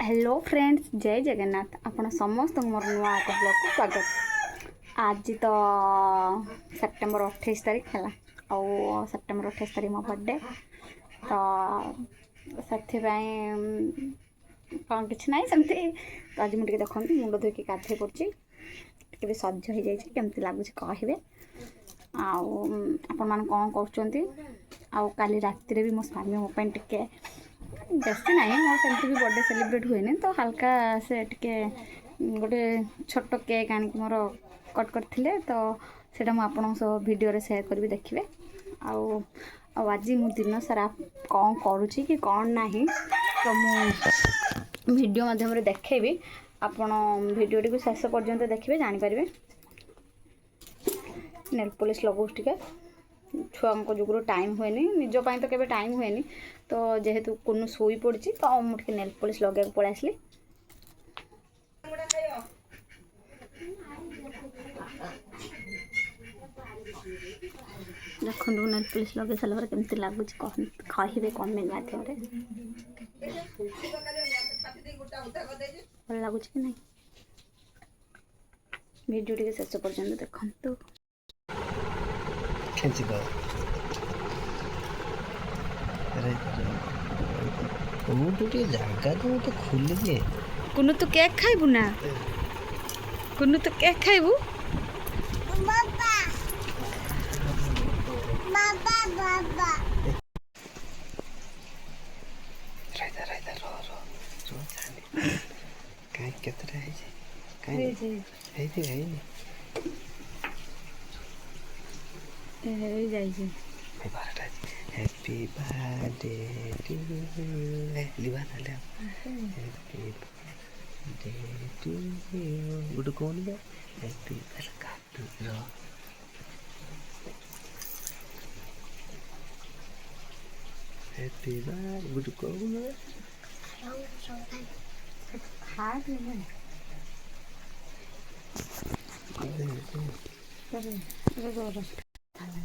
Hello friends, जय जगन्नाथ। आपण समस्त मोर नुआ एक ब्लॉग को स्वागत। आज तो सेप्टेम्बर 28 तारीख है और सेप्टेम्बर 28 तारीख मो बर्थडे तो से कौन कि ना सेमती तो आज मुझे देखते मुंड धोईक गाधे पड़ी भी सज हो जामती लगुच कहे आपण मैंने कौन कर राति भी मो स्वामी मो टे बेसी ना मोर सेमती भी बर्थडे सेलिब्रेट हुए तो हल्का से टे गोटे छोट केक आनिक मोर कट करते तो सेटा मुझे वीडियो शेयर करी देखिए। आज मु दिन सारा कौन करुँची कि कौन ना तो मु वीडियो माध्यम देखेबी। आपण वीडियो टी शेष पर्यंत देखिए जानीपारे। नेल पॉलिश लगाऊँ टे छुआ जुगुर टाइम हुए निजपाई तो केवे टाइम हुए तो जेहेतु कुनु सोई पड़ी तो मुझे नेल पॉलिश लगे पड़े आसली। देखो नेल पॉलिश लगे सारा केमती लगुच कहे कमेंट माध्यम भल लगुच कि नहीं वीडियो टी शेष पर्यंत देखु। खींच दो अरे मुझे जगह तो खुल दिए कुनु तो केक खाइबू ना कुनु तो केक खाइबू बाबा बाबा बाबा राइदा राइदा रो रो रो जानी काई केतरा है जे काई है थी ए जाई जे भाई बारटा हैप्पी बर्थडे टू लिवाना ले हैप्पी बर्थडे टू गुड कौन बे हैप्पी बर्थडे रो हैप्पी बर्थडे गुड कौन बे हाथ में अरे अरे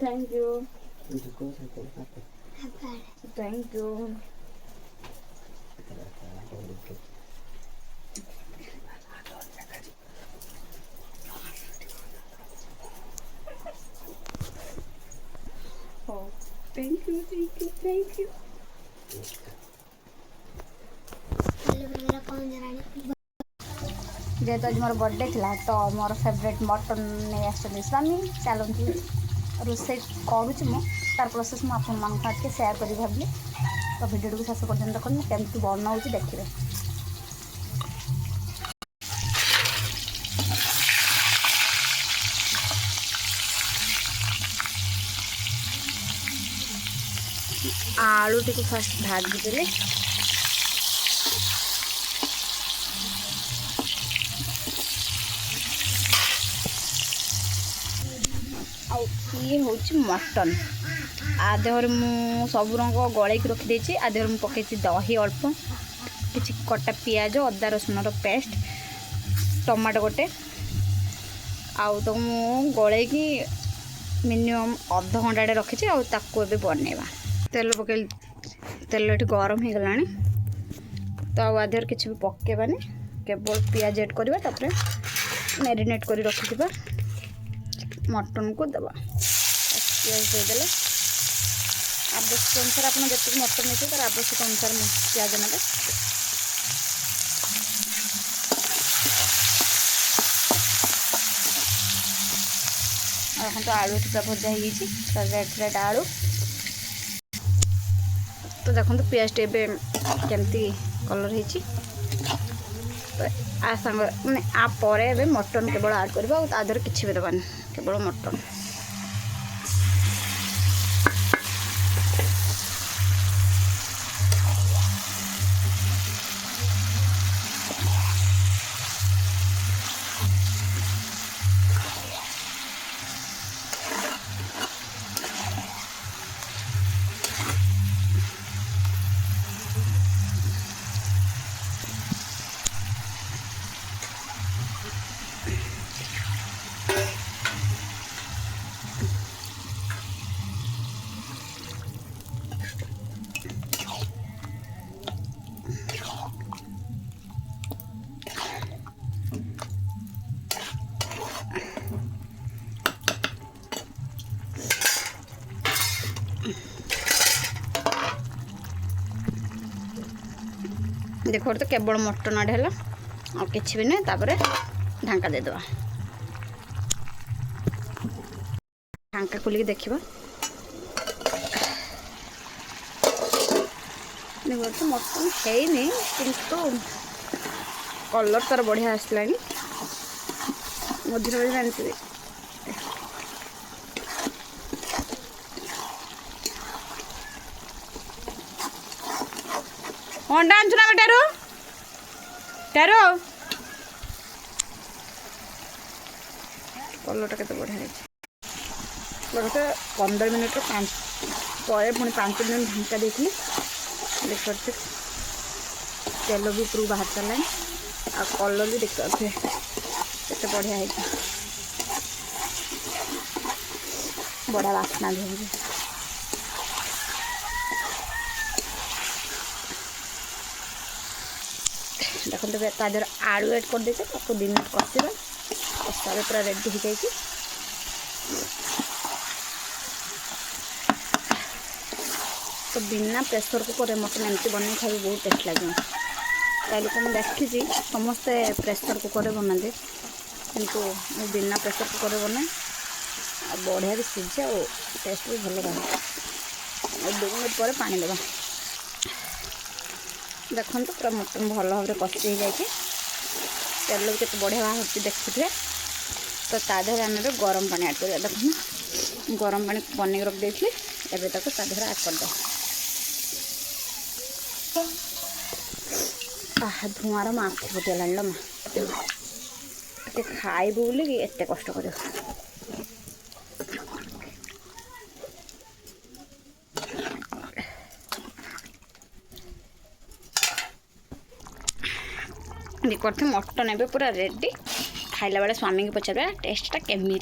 thank you thank you. Oh, thank you, thank you, thank you. जेहेतु आज मोर बर्थडे थिला तो मोर फेवरेट मटन नहीं आसली स्वामी चलती रोसे करुँच मु तार प्रोसेस मुझे शेयर करी भाविली तो वीडियो को शेष पर्यटन देखते केमती बनाऊँ देखिए। आलू टी फास्ट भाजीदेली ये हूँ मटन आदेहर मु सब रंग गलैक रखिदे आदेहर मु पकई दही अल्प कि कटा पियाज अदा रसुण पेस्ट टमाटो गोटे आउ तो मु गलैकी मिनिमम अध घंटा रखी आउ बनवा तेल पकई तेल ये गरम हो गला तो आदेहर किसी भी पकेबानी केवल पियाज ऐड करवा तापर मैरिनेट कर रखिथिबा मटन को दबा पियाज देदेले आवश्यक अनुसार आप जी मटन नहीं तार आवश्यक अनुसार पियाज ने तो आलू टीका भजा हो रेड रेड आलू तो देखो पियाज टे केमती कलर हो आ संग मैंने आपर मटन केवल आड करवा आदर किसी भी देवानी केवल मटन देखो तो केवल मटन आड़े है और किसी भी नहीं तापर ढांका देदेवा ढांका खोलिक देखा देखो तो मटन है किंतु कलर तार बढ़िया आसला मझे मझे जानते अंडा आंचु ना टेरो टेरो कलरटा केते बढ़िया लगता 15 मिनट पर पुणी 5 मिनट ढांका देखिए देख पारे तेल भी उपरू बाहर चलानी आ कलर भी देख पारे केते बढ़िया है बड़ा बास्ना भी है देखते तादेर आलू एड कर देते 2 मिनट कषा कषा पूरा रेडी हो जाए तो बिना प्रेसर कुकर मटन एमती बन खाई बहुत टेस्ट लगे कई लोग मैं देखी समस्ते प्रेसर कुकर बनाते किंतु मैं बिना प्रेसर कुकर बनाए बढ़िया भी सीझे और टेस्ट भी भल रहा 2 मिनट पर पानी देवा देखो पूरा मटन भल भाव कषि हो जाए तेल भी केते बढ़िया बाहर देखुए तो तादेह आम गरम पानी ऐड कर देखो गरम पानी बन रख देती एवं तक तादेह ऐड करदे धुआर माँ आखि फुटगला लो माँ खाइबू बोलिकी एत कष्ट कर करते मटन ए पूरा रेडी खाइला बेले स्वामी को पचार टेस्टा केमी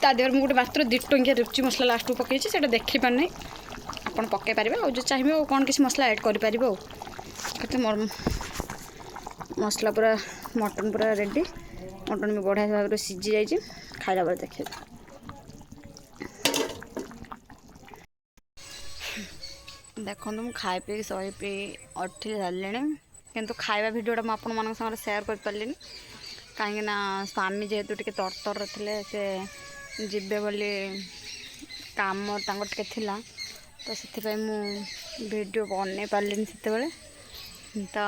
तादेह गोटे मात्र 2 टंकिया रुचि मसला लास्ट को पकई से देखी पारना आप पकई पारे और जो चाहिए कौन किसी मसला ऐड करें कहते मसला पूरा मटन पूरा रेडी मटन भी बढ़िया भाव सीझी जाइए खाइला बेले देखिए देखो मुझे खाई पी सही पी अठी सारे किंतु खाଇବା भिडियोटा मुझे आपण मान सागर सेयार कर पारे कहीं स्वामी जेहेतु टे तरतर थे से जीवे बोली काम टे तो से वीडियो बन पारे से तो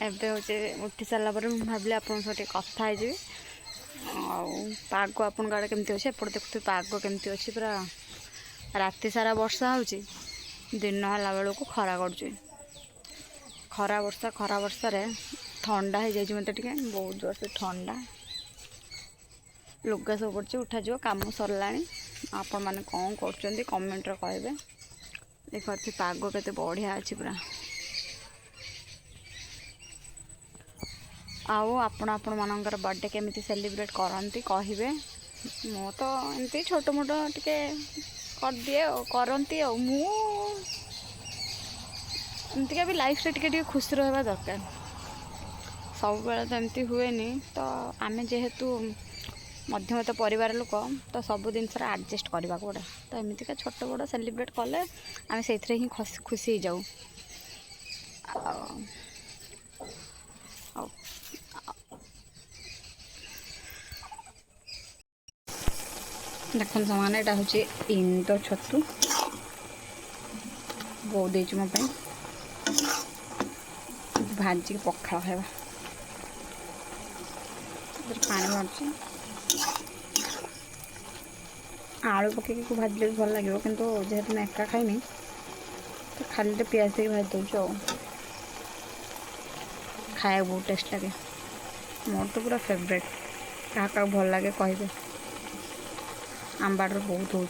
एबे हूँ उठी सारा पर भाविली आप कथा है पाग आपण आड़े केमती अच्छे एपटे देखते पाग केमती अच्छी पूरा राति सारा वर्षा हो दिन है बेलू खरा कर खरा वर्षा ठंडा हो जाए मत बहुत जोर से ठंडा लुगा सब पड़े उठा जा कम सरला आपण मैंने कौन कर कमेंट कहे देखते पाग केते बढ़िया अच्छी पूरा आओ आपण मानकर बर्थडे केमिति सेलिब्रेट करती कहे मो तो एमती छोट मोट टे कर दिए करती एमतीका भी लाइफ रे टे खुशी रहा दरकार सब बेले तो एमती हुए तो आम जेहेतु मध्यमत परिवार लोक तो सब जिन एडजस्ट करने पड़े तो एमतीका छोट बड़ सेलिब्रेट कले आम से ही खुशी हो जाऊ देख सामान यहाँ हूँ इंदो छतु बो दे मो भाजी पखाड़ खावा पानी मार्च आलू पकई भाजले भी भल लगे किंतु जेहेतु मैं एका खाइनी तो खाली पियाज देके भाज दूँ खाया बहुत टेस्ट लगे मोर तो पूरा फेवरेट क्या भल लगे कहे आम बाड़ बहुत हो